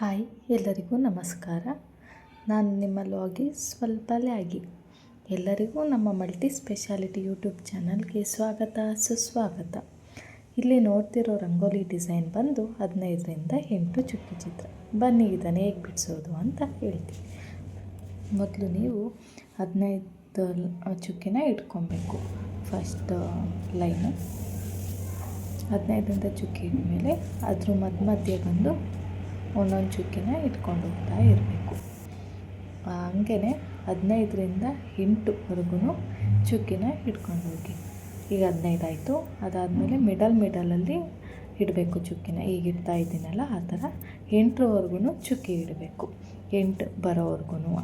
Hi, ಎಲ್ಲರಿಗೂ ನಮಸ್ಕಾರ. ನಾನು ನಿಮ್ಮ ಲಾಗಿ ಸ್ವಲ್ಪ ಲ್ಯಾಗಿ. ಎಲ್ಲರಿಗೂ ನಮ್ಮ ಮಲ್ಟಿ ಸ್ಪೆಷಾಲಿಟಿ ಯೂಟ್ಯೂಬ್ ಚಾನಲ್ಗೆ ಸ್ವಾಗತ ಸುಸ್ವಾಗತ. ಇಲ್ಲಿ ನೋಡ್ತಿರೋ ರಂಗೋಲಿ ಡಿಸೈನ್ ಬಂದು 15ರಿಂದ 8 ಚುಕ್ಕಿ ಚಿತ್ರ. ಬನ್ನಿ ಇದನ್ನು ಹೇಗೆ ಬಿಡಿಸೋದು ಅಂತ ಹೇಳ್ತೀನಿ. ಮೊದಲು ನೀವು 15 ಚುಕ್ಕಿನ ಇಟ್ಕೊಬೇಕು. ಫಸ್ಟ್ ಲೈನು 15ರಿಂದ ಚುಕ್ಕಿ ಮೇಲೆ ಅದ್ರ ಮಧ್ಯೆ ಬಂದು ಒಂದೊಂದು ಚುಕ್ಕಿನ ಇಟ್ಕೊಂಡು ಹೋಗ್ತಾ ಇರಬೇಕು. ಹಂಗೆ 15ರಿಂದ 8ವರೆಗೂ ಚುಕ್ಕಿನ ಇಟ್ಕೊಂಡು ಹೋಗಿ. ಈಗ 15 ಆಯಿತು. ಅದಾದಮೇಲೆ ಮಿಡಲಲ್ಲಿ ಇಡಬೇಕು ಚುಕ್ಕಿನ. ಈಗ ಇಡ್ತಾ ಇದ್ದೀನಲ್ಲ ಆ ಥರ 8ರವರೆಗೂ ಚುಕ್ಕಿ ಇಡಬೇಕು, 8 ಬರೋವರೆಗೂ.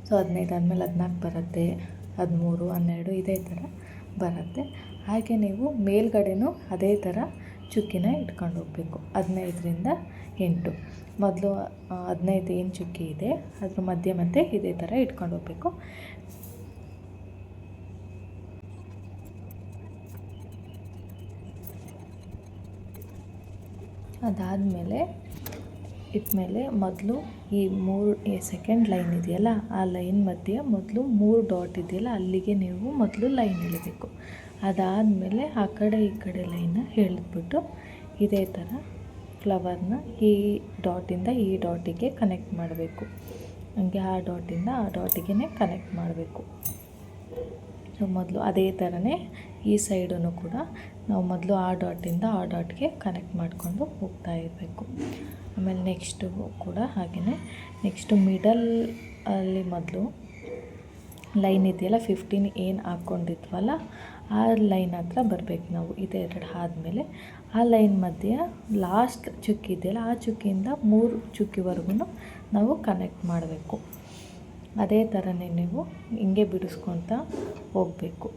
ಸೊ 15 ಆದಮೇಲೆ 14 ಬರುತ್ತೆ, 13, 12 ಇದೇ ಥರ ಬರುತ್ತೆ. ಹಾಗೆ ನೀವು ಮೇಲ್ಗಡೆನೂ ಅದೇ ಥರ ಚುಕ್ಕಿನ ಇಟ್ಕೊಂಡು ಹೋಗಬೇಕು. 15ರಿಂದ 8 ಮೊದಲು 15 ಏನು ಚುಕ್ಕಿ ಇದೆ ಅದ್ರ ಮಧ್ಯೆ ಇದೇ ಥರ ಇಟ್ಕೊಂಡು ಹೋಗಬೇಕು. ಅದಾದಮೇಲೆ ಇಟ್ಮೇಲೆ ಮೊದಲು ಈ ಸೆಕೆಂಡ್ ಲೈನ್ ಇದೆಯಲ್ಲ ಆ ಲೈನ್ ಮಧ್ಯೆ ಮೊದಲು 3 ಡಾಟ್ ಇದೆಯಲ್ಲ ಅಲ್ಲಿಗೆ ನೀವು ಮೊದಲು ಲೈನ್ ಎಳಿಬೇಕು. ಅದಾದಮೇಲೆ ಆ ಕಡೆ ಈ ಕಡೆ ಲೈನ್ನ ಎಳೆದ್ಬಿಟ್ಟು ಇದೇ ಥರ ಫ್ಲವರ್ನ ಈ ಡಾಟಿಂದ ಈ ಡಾಟಿಗೆ ಕನೆಕ್ಟ್ ಮಾಡಬೇಕು. ಹಂಗೆ ಆ ಡಾಟಿಂದ ಆ ಡಾಟಿಗೆ ಕನೆಕ್ಟ್ ಮಾಡಬೇಕು. ಸೊ ಮೊದಲು ಅದೇ ಥರನೇ ಈ ಸೈಡನ್ನು ಕೂಡ ನಾವು ಮೊದಲು ಆ ಡಾಟಿಂದ ಆ ಡಾಟ್ಗೆ ಕನೆಕ್ಟ್ ಮಾಡಿಕೊಂಡು ಹೋಗ್ತಾ ಇರಬೇಕು. ಆಮೇಲೆ ನೆಕ್ಸ್ಟು ಕೂಡ ಹಾಗೆಯೇ ನೆಕ್ಸ್ಟು ಮಿಡಲಲ್ಲಿ ಮೊದಲು ಲೈನ್ ಇದೆಯಲ್ಲ 15 ಏನು ಹಾಕ್ಕೊಂಡಿದ್ವಲ್ಲ ಆ ಲೈನ್ ಹತ್ರ ಬರಬೇಕು ನಾವು. ಇದೇ 2 ಆದಮೇಲೆ ಆ ಲೈನ್ ಮಧ್ಯೆ ಲಾಸ್ಟ್ ಚುಕ್ಕಿ ಇದೆಯಲ್ಲ ಆ ಚುಕ್ಕಿಯಿಂದ 3 ಚುಕ್ಕಿವರೆಗೂ ನಾವು ಕನೆಕ್ಟ್ ಮಾಡಬೇಕು. ಅದೇ ಥರನೇ ನೀವು ಹಿಂಗೆ ಬಿಡಿಸ್ಕೊತಾ ಹೋಗಬೇಕು.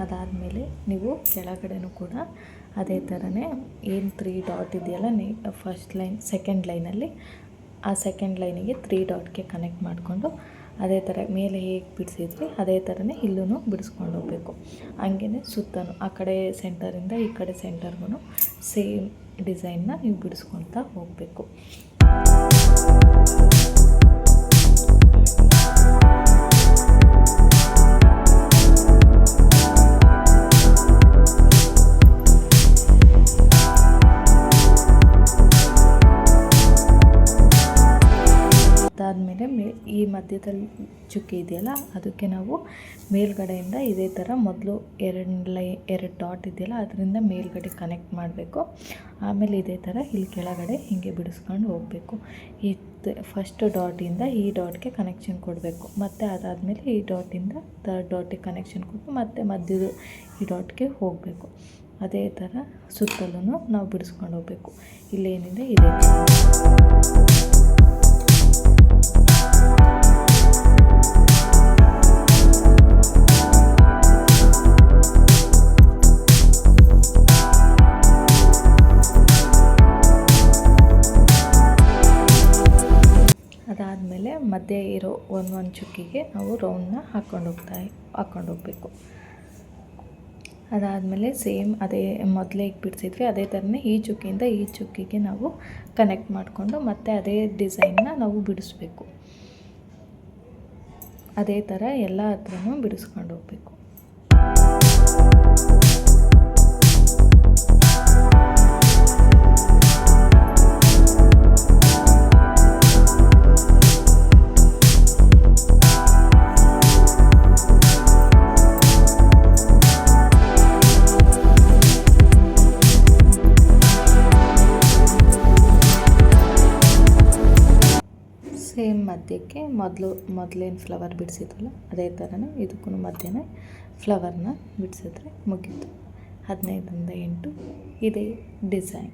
ಅದಾದಮೇಲೆ ನೀವು ಕೆಳಗಡೆನೂ ಕೂಡ ಅದೇ ಥರನೇ ಏನು 3 ಡಾಟ್ ಇದೆಯಲ್ಲ ಫಸ್ಟ್ ಲೈನ್ ಸೆಕೆಂಡ್ ಲೈನಲ್ಲಿ ಆ ಸೆಕೆಂಡ್ ಲೈನಿಗೆ 3 ಡಾಟ್ಗೆ ಕನೆಕ್ಟ್ ಮಾಡಿಕೊಂಡು ಅದೇ ಥರ ಮೇಲೆ ಹೇಗೆ ಬಿಡಿಸಿದ್ವಿ ಅದೇ ಥರನೇ ಇಲ್ಲೂ ಬಿಡಿಸ್ಕೊಂಡು ಹೋಗಬೇಕು. ಹಂಗೇ ಸುತ್ತಲೂ ಆ ಕಡೆ ಸೆಂಟರಿಂದ ಈ ಕಡೆ ಸೆಂಟರ್ಗೂ ಸೇಮ್ ಡಿಸೈನ್ನ ನೀವು ಬಿಡಿಸ್ಕೊತಾ ಹೋಗಬೇಕು. ಅದಾದಮೇಲೆ ಈ ಮಧ್ಯದಲ್ಲಿ ಚುಕ್ಕಿ ಇದೆಯಲ್ಲ ಅದಕ್ಕೆ ನಾವು ಮೇಲ್ಗಡೆಯಿಂದ ಇದೇ ಥರ ಮೊದಲು 2 ಡಾಟ್ ಇದೆಯಲ್ಲ ಅದರಿಂದ ಮೇಲ್ಗಡೆ ಕನೆಕ್ಟ್ ಮಾಡಬೇಕು. ಆಮೇಲೆ ಇದೇ ಥರ ಇಲ್ಲಿ ಕೆಳಗಡೆ ಹೀಗೆ ಬಿಡಿಸ್ಕೊಂಡು ಹೋಗಬೇಕು. ಈ ಫಸ್ಟ್ ಡಾಟಿಂದ ಈ ಡಾಟ್ಗೆ ಕನೆಕ್ಷನ್ ಕೊಡಬೇಕು. ಮತ್ತು ಅದಾದಮೇಲೆ ಈ ಡಾಟಿಂದ 3rd ಡಾಟಿಗೆ ಕನೆಕ್ಷನ್ ಕೊಟ್ಟು ಮತ್ತು ಮಧ್ಯದ ಈ ಡಾಟ್ಗೆ ಹೋಗಬೇಕು. ಅದೇ ಥರ ಸುತ್ತಲೂ ನಾವು ಬಿಡಿಸ್ಕೊಂಡು ಹೋಗಬೇಕು. ಇಲ್ಲೇನಿದೆ ಇದೇ ಅದಾದಮೇಲೆ ಮಧ್ಯೆ ಇರೋ ಒಂದು ಚುಕ್ಕಿಗೆ ನಾವು ರೌಂಡನ್ನ ಹಾಕ್ಕೊಂಡು ಹೋಗಬೇಕು. ಅದಾದಮೇಲೆ ಸೇಮ್ ಅದೇ ಮೊದಲೇ ಬಿಡಿಸಿದ್ವಿ ಅದೇ ಥರನೇ ಈ ಚುಕ್ಕಿಯಿಂದ ಈ ಚುಕ್ಕಿಗೆ ನಾವು ಕನೆಕ್ಟ್ ಮಾಡಿಕೊಂಡು ಮತ್ತೆ ಅದೇ ಡಿಸೈನ್ನ ನಾವು ಬಿಡಿಸ್ಬೇಕು. ಅದೇ ಥರ ಎಲ್ಲ ಹತ್ರನೂ ಬಿಡಿಸ್ಕೊಂಡು ಹೋಗಬೇಕು. ಸೇಮ್ ಮಧ್ಯಕ್ಕೆ ಮೊದಲೇನು ಫ್ಲವರ್ ಬಿಡಿಸಿದ್ವಲ್ಲ ಅದೇ ಥರನೇ ಇದಕ್ಕೂ ಮಧ್ಯೆ ಫ್ಲವರ್ನ ಬಿಡಿಸಿದ್ರೆ ಮುಗೀತು. 15ರಿಂದ 8 ಇದೇ ಡಿಸೈನ್.